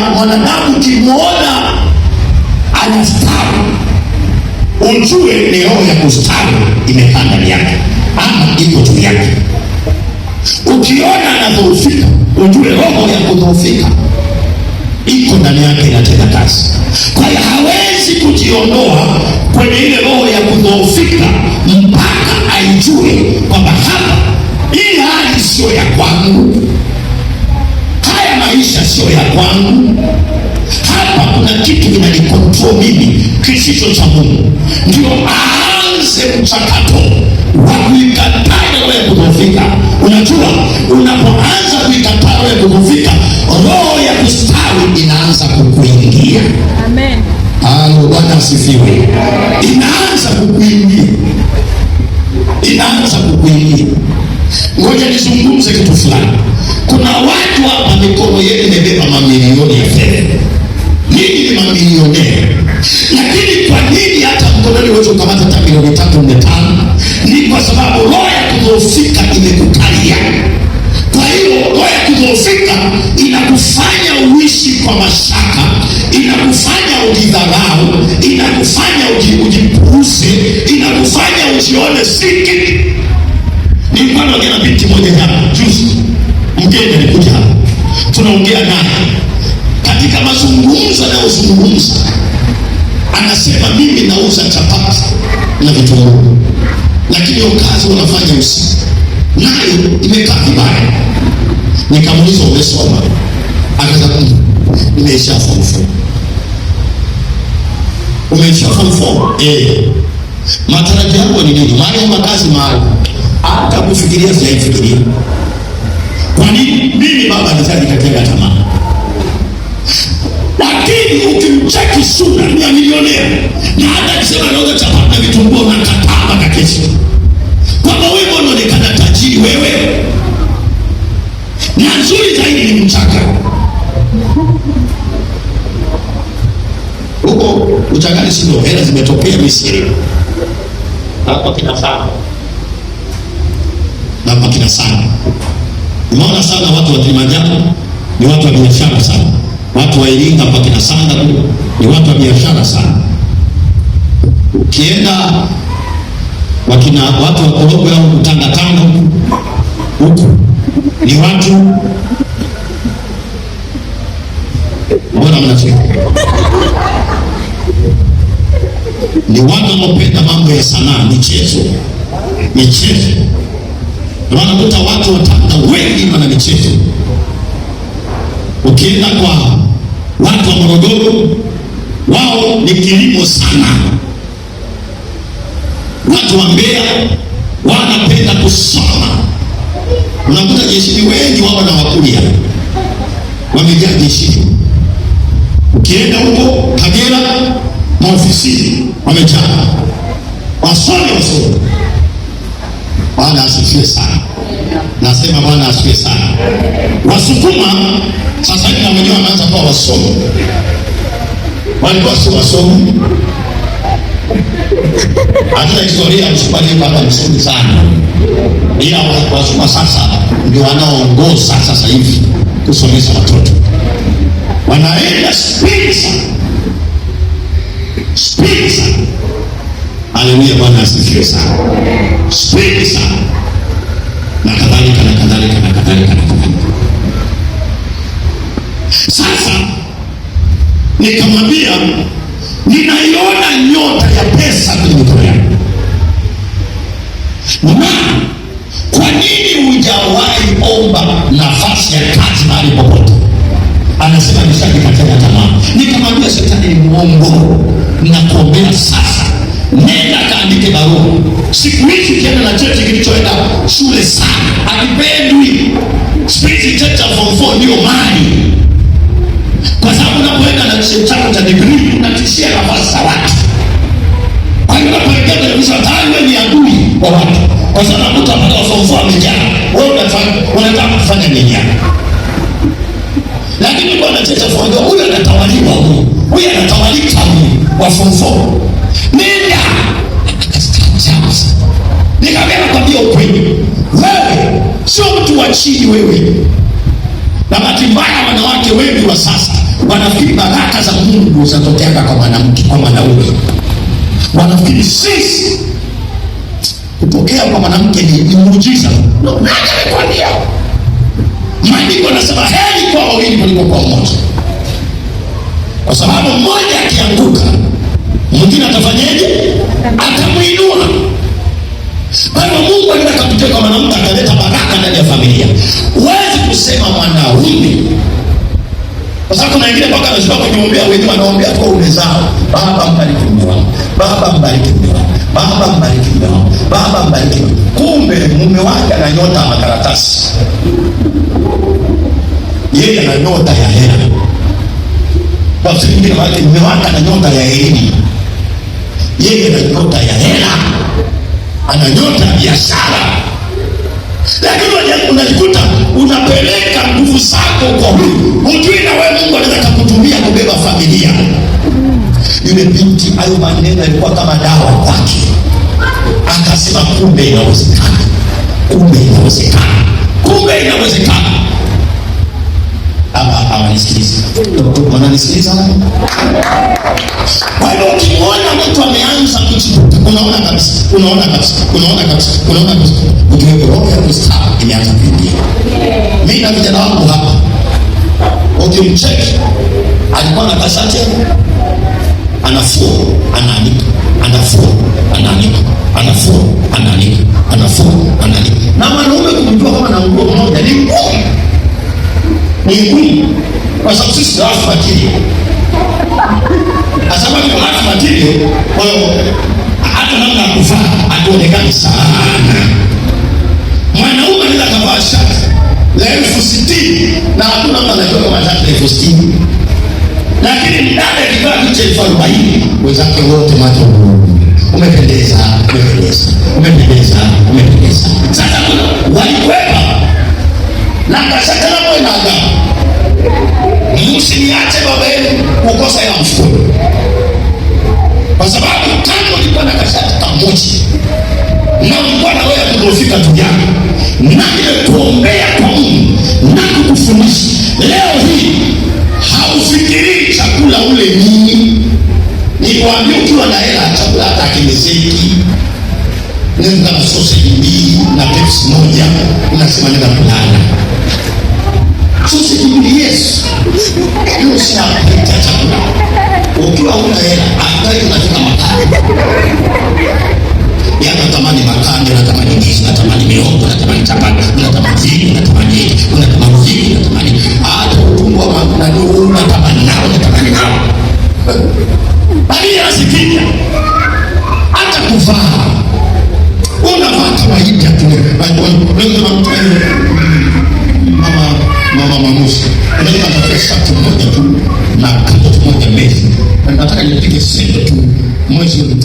mwanadamu ukimwona anastawi, ujue ni roho ya kustawi imekaa ndani yake ama iko juu yake. Ukiona anadhoofika, ujue roho ya kudhoofika iko ndani yake inatenda kazi. Kwa hiyo hawezi kujiondoa kwenye ile roho ya kudhoofika mpaka aijue kwamba hapa, hii hali sio ya kwangu, haya maisha sio ya kwangu, hapa kuna kitu kinanikontrol mimi kisicho cha Mungu. Ndio aanze mchakato wa kuikataa roho ya kudhoofika. Unajua, unapoanza kuikataa roho ya kudhoofika, roho ya kustawi inaanza kukuingia. Amen. Halo, Bwana asifiwe. Inaanza kukuingia, inaanza kukuingia. Ngoja nizungumze kitu fulani. Kuna watu hapa mikono yenu imebeba mamilioni ya fedha. Ninyi ni mamilionea, lakini kwa nini hata mkononi wewe ukamata hata milioni 3, 4, 5? Ni kwa sababu roho ya kudhoofika imekukalia. Kwa hiyo roho ya kudhoofika inakufanya uishi kwa mashaka, inakufanya ujidharau, inakufanya ujipuuze, inakufanya ujione si kitu. Nilikuwa naongea na binti moja jana juzi, mgeni alikuja hapa, tunaongea naye. Katika mazungumzo anayozungumza, anasema mimi nauza chapati na vitunguu, lakini hiyo kazi wanafanya usiku, nayo imekaa vibaya. Nikamuuliza umesoma? Akasema nimeisha form 4. Umeisha form 4? Matarajio yako ni nini? Maana kazi mahali hata kufikiria sijaifikiria. Kwa nini? Mimi baba alizali katika tamaa. Lakini ukimcheki sura ni milionea, na hata akisema nauza chapati na vitunguu unakataa mpaka kesho. Kwamba wewe unaonekana tajiri wewe. Na nzuri zaidi ni mchaka. Huko uchangani sio hela zimetokea Misri. Hapa kina sana. Na hapa kina sana. Unaona sana watu wa Kilimanjaro ni watu wa biashara sana. Watu wa Iringa hapa kina sana ni watu wa biashara sana. Ukienda watu wa Korogwe au Tanga huku ni watu, mbona mnacheka? Ni watu wanaopenda mambo ya sanaa, michezo. Wanakuta watu wa Tanga wengi wana michezo. Ukienda kwa watu wa Morogoro, wao ni kilimo sana. Watu wa Mbeya wanapenda kusoma. Unakuta jeshini wengi wao na wakulia wamejaa jeshini. Ukienda huko Kagera, maofisini wamejaa wasomi. Bwana asifiwe sana. Nasema Bwana asifiwe sana. Wasukuma sasa hivi na wenyewe wanaanza kuwa wasomi. Walikuwa si wasomi. Hata historia msukuma ni baba msomi sana. Ila Wasukuma sasa ndio wanaoongoza sasa hivi kusomesha watoto. Wanaenda speed sana. Haleluya, Bwana asifiwe sana. Speed sana. Na kadhalika. Sasa nikamwambia ninaiona nyota ya pesa kwenye mikono yangu. Mama, kwa nini hujawahi omba nafasi ya kazi mahali popote? Anasema nishakikatia tamaa. Nikamwambia shetani ni muongo, nakuombea sasa, nenda kaandike barua. Siku hizi ukienda na cheti kilichoenda shule sana akipendwi. Siku hizi cheti cha form 4 ndio mali, kwa sababu unapoenda na cheti chako cha degree unatishia nafasi za watu. Kwa hiyo unapoingia televisheni tayari wewe ni adui wa watu, kwa sababu mtu apata form 4 amejaa, wewe unataka kufanya nini hapa? Lakini kwa na cheti cha form 4 huyu anatawaliwa, huyu anatawalika wa form 4. Nenda nikamwambia nakwambia ukweli, wewe sio mtu wa chini wewe. Na bahati mbaya wanawake wengi wa sasa wanafikiri baraka za Mungu zinatokea kwa mwanamke, kwa mwanaume. Wanafikiri sisi kupokea kwa mwanamke ni muujiza. Nani amekwambia? Maandiko yanasema heri kwa wawili kuliko kwa mmoja, kwa sababu mmoja akianguka mwingine atafanyaje? Atamuinua. Kwa hivyo Mungu anataka kupitia kwa mwanamke akaleta baraka ndani ya familia. Huwezi kusema mwanaume, kwa sababu kuna wengine mpaka anashindwa kujiombea, wengine wanaombea kwa ume zao. Baba mbariki mume wangu, baba mbariki mume wangu, baba mbariki mume wangu, baba mbariki. Kumbe mume wake ana nyota ya makaratasi, yeye ana nyota ya hela. Kwa sababu mwingine wake mume wake ana nyota ya elimu, yeye ana nyota ya hela, ana nyota ya biashara. Lakini unajikuta unapeleka nguvu zako kwa huyu, hujui na wewe Mungu anaweza kukutumia kubeba familia. Yule binti, hayo maneno yalikuwa kama dawa kwake. Akasema kumbe inawezekana, kumbe inawezekana, kumbe inawezekana. Hawanisikiliza. Wananisikiliza? Kwa hiyo ukimwona mtu ameanza kuchipuka, unaona kabisa, unaona kabisa, unaona kabisa, unaona kabisa, ukiwepo roho ya kustaafu imeanza kuingia. Mimi na vijana wangu hapa, ukimcheki alikuwa na kasati, anafua, anaanika, anafua, anaanika, anafua, anaanika, anafua, anaanika. Na mwanaume kumjua kama na nguo moja ni ngumu. Ni ngumu, kwa sababu sisi rafu matili. Asaba ni rafu matili, kwa hiyo hata namna ya kuvaa hatuonekani sana. Mwanaume anaweza kavaa shati la 60,000 na hakuna mtu anajua kama shati la 60,000. Lakini ndani akivaa kitu cha 40,000, wenzake wote macho umependeza, umependeza, umependeza, umependeza. Sasa walikwepa na kasaka na mwe naga, msiniache baba yenu kukosa ya mfuko, kwa sababu tangu ulikuwa na kasaka kamochi na ulikuwa na wewe kudofika tujana na ile kuombea kwa Mungu na kukufundisha. Leo hii haufikirii chakula ule nini. Nikwambia ukiwa na hela chakula hata kimezeki. Nenda na sausage mbili na Pepsi moja, unasema nenda kulala. Sausage mbili, yes. Hiyo si apita chakula. Ukiwa una hela, hata unataka makande. Unatamani makande, unatamani ndizi, unatamani mihogo, unatamani chapati, unatamani zili, unatamani hiki, unatamani zili, unatamani hata utumbo wa nani unatamani nao, unatamani nao. Bali asikia hata kuvaa unavaa kawaida tu. Mama Mamusi unaweza kutafuta shati moja tu na kitu moja mbele, nataka nipige sendo tu mwezi